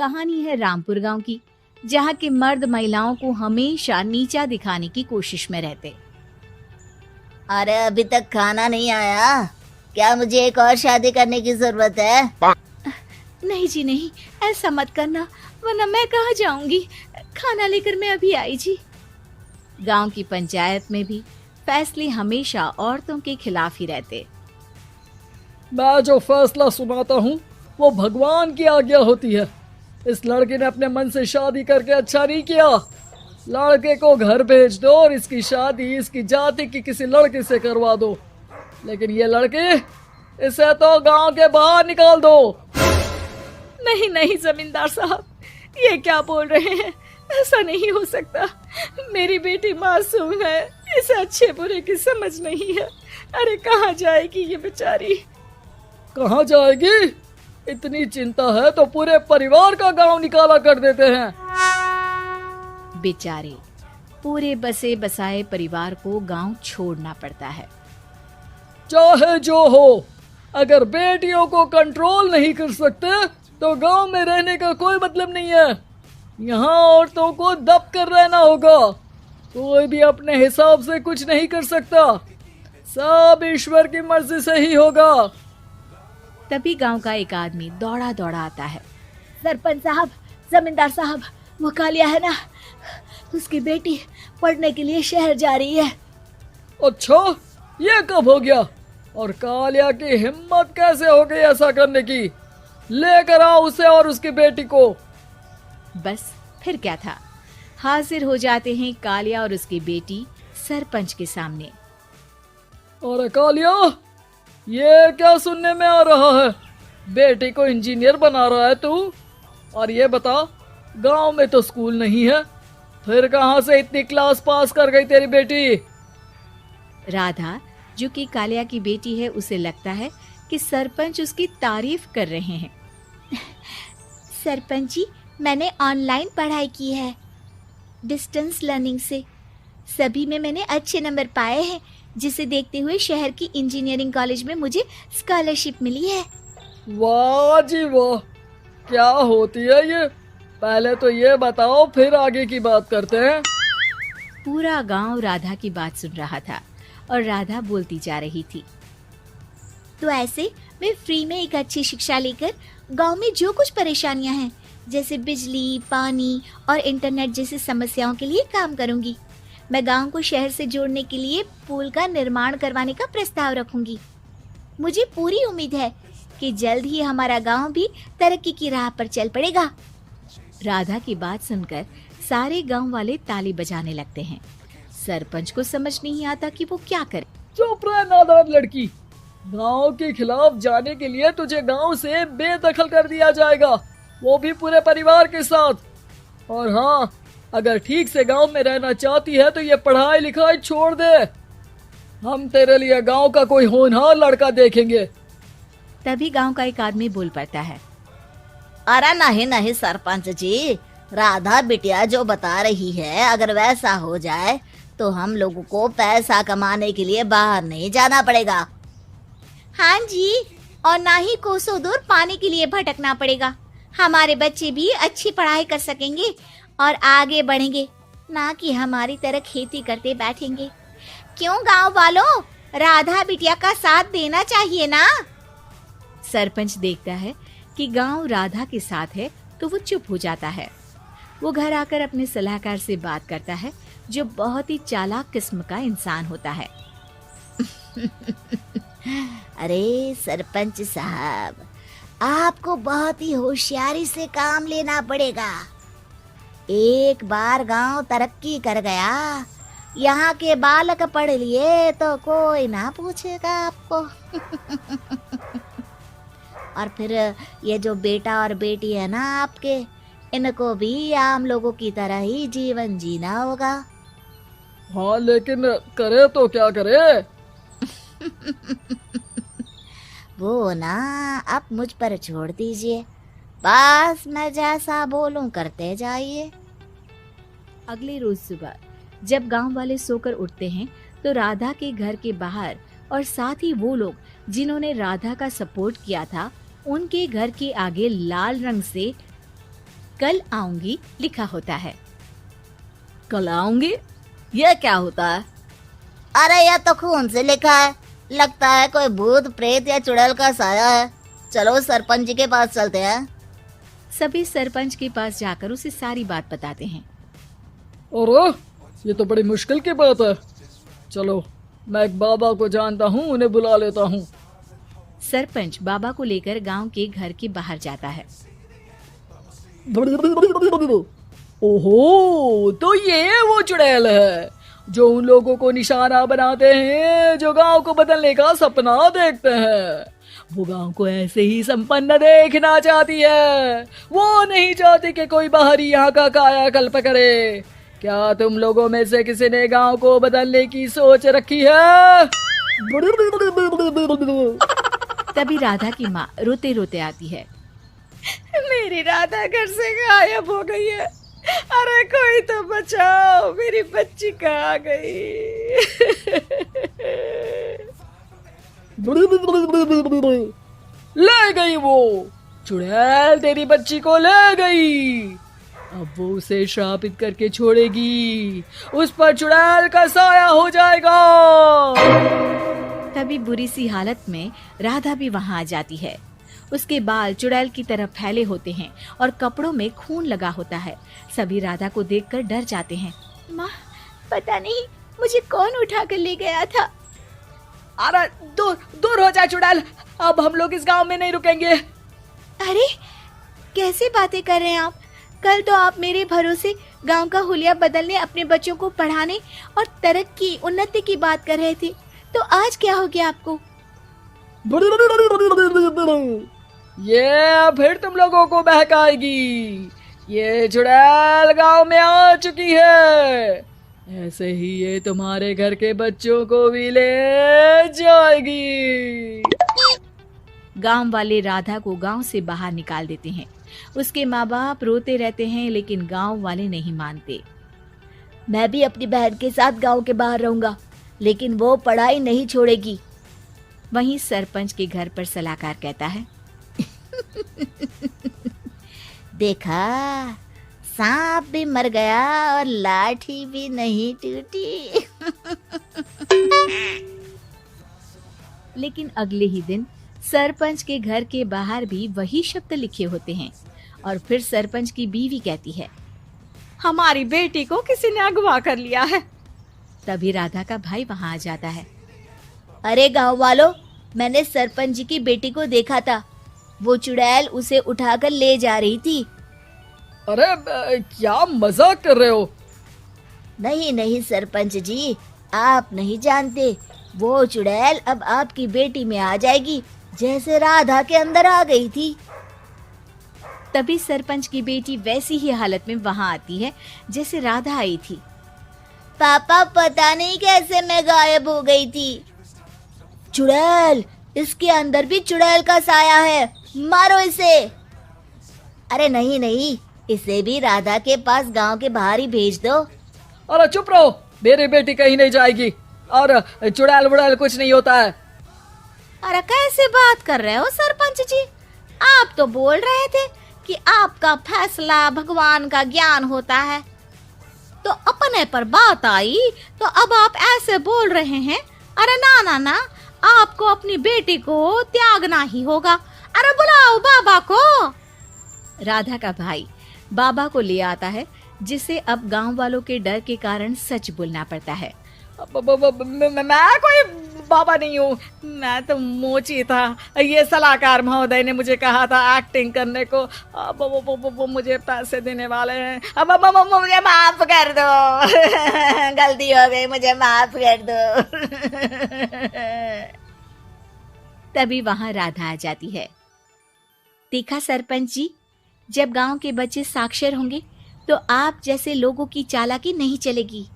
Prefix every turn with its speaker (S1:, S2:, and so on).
S1: कहानी है रामपुर गांव की, जहां के मर्द महिलाओं को हमेशा नीचा दिखाने की कोशिश में रहते।
S2: अरे अभी तक खाना नहीं आया, क्या मुझे एक और शादी करने की जरूरत है?
S1: नहीं जी नहीं, ऐसा मत करना, वरना मैं कहाँ जाऊंगी। खाना लेकर मैं अभी आई जी। गांव की पंचायत में भी फैसले हमेशा औरतों के खिलाफ ही रहते।
S3: मैं जो फैसला सुनाता हूँ वो भगवान की आज्ञा होती है। इस लड़के ने अपने मन से शादी करके अच्छा नहीं किया। लड़के को घर भेज दो और इसकी शादी इसकी जाति की किसी लड़के से करवा दो, लेकिन ये लड़के, इसे तो गांव के बाहर निकाल दो।
S1: नहीं नहीं जमींदार साहब, ये क्या बोल रहे हैं? ऐसा नहीं हो सकता। मेरी बेटी मासूम है, इसे अच्छे बुरे की समझ नहीं है। अरे कहाँ जाएगी ये बेचारी?
S3: कहाँ जाएगी? इतनी चिंता है तो पूरे परिवार का गांव निकाला कर देते हैं।
S1: बेचारे पूरे बसे बसाए परिवार को गांव छोड़ना पड़ता है।
S3: चाहे जो हो, अगर बेटियों को कंट्रोल नहीं कर सकते तो गांव में रहने का कोई मतलब नहीं है। यहाँ औरतों को दब कर रहना होगा। कोई भी अपने हिसाब से कुछ नहीं कर सकता, सब ईश्वर की मर्जी से ही होगा।
S1: तभी गांव का एक आदमी दौड़ा दौड़ा आता है।
S2: सरपंच साहब, जमींदार साहब, वो कालिया है ना, उसकी बेटी पढ़ने के लिए शहर जा रही है।
S3: अच्छा, ये कब हो गया? और कालिया की हिम्मत कैसे हो गई ऐसा करने की? लेकर आओ उसे और उसकी बेटी को।
S1: बस फिर क्या था, हाजिर हो जाते हैं कालिया और उसकी बेटी सरपंच के सामने।
S3: अरे कालिया, ये क्या सुनने में आ रहा है? बेटी को इंजीनियर बना रहा है तू? और ये बता, गांव में तो स्कूल नहीं है, फिर कहां से इतनी क्लास पास कर गई तेरी बेटी?
S1: राधा, जो कि कालिया की बेटी है, उसे लगता है कि सरपंच उसकी तारीफ कर रहे हैं।
S2: सरपंच जी, मैंने ऑनलाइन पढ़ाई की है, डिस्टेंस लर्निंग से। सभी में मैंने अच्छे नंबर पाए हैं, जिसे देखते हुए शहर की इंजीनियरिंग कॉलेज में मुझे स्कॉलरशिप मिली है।
S3: वाह जी वाह, क्या होती है ये? पहले तो ये बताओ, फिर आगे की बात करते हैं।
S1: पूरा गांव राधा की बात सुन रहा था और राधा बोलती जा रही थी।
S2: तो ऐसे मैं फ्री में एक अच्छी शिक्षा लेकर गांव में जो कुछ परेशानियां हैं, जैसे बिजली, पानी और इंटरनेट जैसी समस्याओं के लिए काम करूंगी। मैं गांव को शहर से जोड़ने के लिए पुल का निर्माण करवाने का प्रस्ताव रखूंगी। मुझे पूरी उम्मीद है कि जल्द ही हमारा गांव भी तरक्की की राह पर चल पड़ेगा।
S1: राधा की बात सुनकर सारे गांव वाले ताली बजाने लगते हैं। सरपंच को समझ नहीं आता कि वो क्या करे।
S3: चुप रह नादान लड़की, गांव के खिलाफ जाने के लिए तुझे गांव से बेदखल कर दिया जाएगा, वो भी पूरे परिवार के साथ। और हाँ, अगर ठीक से गांव में रहना चाहती है तो ये पढ़ाई लिखाई छोड़ दे। हम तेरे लिए गांव का कोई होनहार लड़का देखेंगे।
S1: तभी गांव का एक आदमी बोल पड़ता है।
S2: अरे नहीं नहीं सरपंच जी, राधा बिटिया जो बता रही है, अगर वैसा हो जाए तो हम लोगों को पैसा कमाने के लिए बाहर नहीं जाना पड़ेगा। हाँ जी, और ना ही कोसों दूर पानी के लिए भटकना पड़ेगा। हमारे बच्चे भी अच्छी पढ़ाई कर सकेंगे और आगे बढ़ेंगे, ना कि हमारी तरह खेती करते बैठेंगे। क्यों गांव वालों, राधा बिटिया का साथ देना चाहिए ना।
S1: सरपंच देखता है कि गांव राधा के साथ है तो वो चुप हो जाता है। वो घर आकर अपने सलाहकार से बात करता है, जो बहुत ही चालाक किस्म का इंसान होता है।
S2: अरे सरपंच साहब, आपको बहुत ही होशियारी से काम लेना पड़ेगा। एक बार गांव तरक्की कर गया, यहाँ के बालक पढ़ लिए तो कोई ना पूछेगा आपको। और फिर ये जो बेटा और बेटी है ना आपके, इनको भी आम लोगों की तरह ही जीवन जीना होगा।
S3: हाँ, लेकिन करे तो क्या करे?
S2: वो ना आप मुझ पर छोड़ दीजिए, बस मैं जैसा बोलूं करते जाइए।
S1: अगले रोज सुबह जब गांव वाले सोकर उठते हैं तो राधा के घर के बाहर और साथ ही वो लोग जिन्होंने राधा का सपोर्ट किया था, उनके घर के आगे लाल रंग से कल आऊंगी लिखा होता है।
S2: कल आऊंगी, यह क्या होता है? अरे यह तो खून से लिखा है, लगता है कोई भूत प्रेत या चुड़ैल का साया है। चलो सरपंच जी के पास चलते हैं।
S1: सभी सरपंच के पास जाकर उसे सारी बात बताते हैं।
S3: अरे ये तो बड़ी मुश्किल की बात है। चलो मैं एक बाबा को जानता हूँ, उन्हें बुला लेता हूँ।
S1: सरपंच बाबा को लेकर गांव के घर के बाहर जाता है।
S3: ओहो, तो ये वो चुड़ैल है जो उन लोगों को निशाना बनाते हैं जो गांव को बदलने का सपना देखते हैं। वो गांव को ऐसे ही संपन्न देखना चाहती है। वो नहीं चाहती कि कोई बाहरी यहाँ का कायाकल्प करे। क्या तुम लोगों में से किसी ने गांव को बदलने की सोच रखी है?
S1: तभी राधा की माँ रोते रोते आती है।
S2: मेरी राधा घर से गायब हो गई है। अरे कोई तो बचाओ, मेरी बच्ची कहाँ गई?
S3: ले गई वो चुड़ैल, तेरी बच्ची को ले गई। अब वो उसे श्रापित करके छोड़ेगी, उस पर चुड़ैल का साया हो जाएगा।
S1: तभी बुरी सी हालत में राधा भी वहां आ जाती है। उसके बाल चुड़ैल की तरह फैले होते हैं और कपड़ों में खून लगा होता है। सभी राधा को देखकर डर जाते हैं।
S2: माँ, पता नहीं मुझे कौन उठा कर ले गया था।
S3: अरे दूर दूर हो जा चुड़ैल, अब हम लोग इस गांव में नहीं रुकेंगे।
S2: अरे कैसी बातें कर रहे हैं आप? कल तो आप मेरे भरोसे गांव का हुलिया बदलने, अपने बच्चों को पढ़ाने और तरक्की उन्नति की बात कर रहे थे, तो आज क्या हो गया आपको?
S3: ये फिर तुम लोगों को बहकाएगी। ये चुड़ैल गांव में आ चुकी है, ऐसे ही ये तुम्हारे घर के बच्चों को भी ले जाएगी।
S1: गांव वाले राधा को गांव से बाहर निकाल देते हैं। उसके माँ बाप रोते रहते हैं, लेकिन गांव वाले नहीं मानते।
S2: मैं भी अपनी बहन के साथ गांव के बाहर रहूंगा, लेकिन वो पढ़ाई नहीं छोड़ेगी।
S1: वहीं सरपंच के घर पर सलाहकार कहता है।
S2: देखा, सांप भी मर गया और लाठी भी नहीं टूटी।
S1: लेकिन अगले ही दिन सरपंच के घर के बाहर भी वही शब्द लिखे होते हैं। और फिर सरपंच की बीवी कहती है,
S2: हमारी बेटी को किसी ने अगवा कर लिया है।
S1: तभी राधा का भाई वहां आ जाता है।
S2: अरे गांव वालों, मैंने सरपंच जी की बेटी को देखा था। वो चुड़ैल उसे उठाकर ले जा रही थी।
S3: अरे क्या मजाक कर रहे हो?
S2: नहीं नहीं सरपंच जी, आप नहीं जानते। वो चुड़ैल अब आपकी बेटी में आ जाएगी, जैसे राधा के अंदर आ गई थी।
S1: तभी सरपंच की बेटी वैसी ही हालत में वहां आती है जैसे राधा आई थी।
S2: पापा, पता नहीं कैसे मैं गायब हो गई थी। चुड़ैल, इसके अंदर भी चुड़ैल का साया है, मारो इसे। अरे नहीं नहीं, इसे भी राधा के पास गांव के बाहर ही भेज दो।
S3: अरे चुप रहो, मेरी बेटी कहीं नहीं जाएगी और चुड़ैल वुड़ैल कुछ नहीं होता है।
S2: अरे कैसे बात कर रहे हो सरपंच जी? आप तो बोल रहे थे कि आपका फैसला भगवान का ज्ञान होता है, तो अपने पर बात आई तो अब आप ऐसे बोल रहे हैं। अरे ना ना ना, आपको अपनी बेटी को त्यागना ही होगा। अरे बुलाओ बाबा को।
S1: राधा का भाई बाबा को ले आता है, जिसे अब गांव वालों के डर के कारण सच बोलना पड़ता है।
S3: मैं कोई बाबा नहीं हूँ, मैं तो मोची था। ये सलाहकार महोदय ने मुझे कहा था एक्टिंग करने को। अब वो मुझे पैसे देने वाले हैं। अब
S2: मुझे माफ कर दो। गलती हो गई, मुझे माफ कर दो।
S1: तभी वहां राधा आ जाती है। देखा सरपंच जी, जब गांव के बच्चे साक्षर होंगे तो आप जैसे लोगों की चालाकी नहीं चलेगी।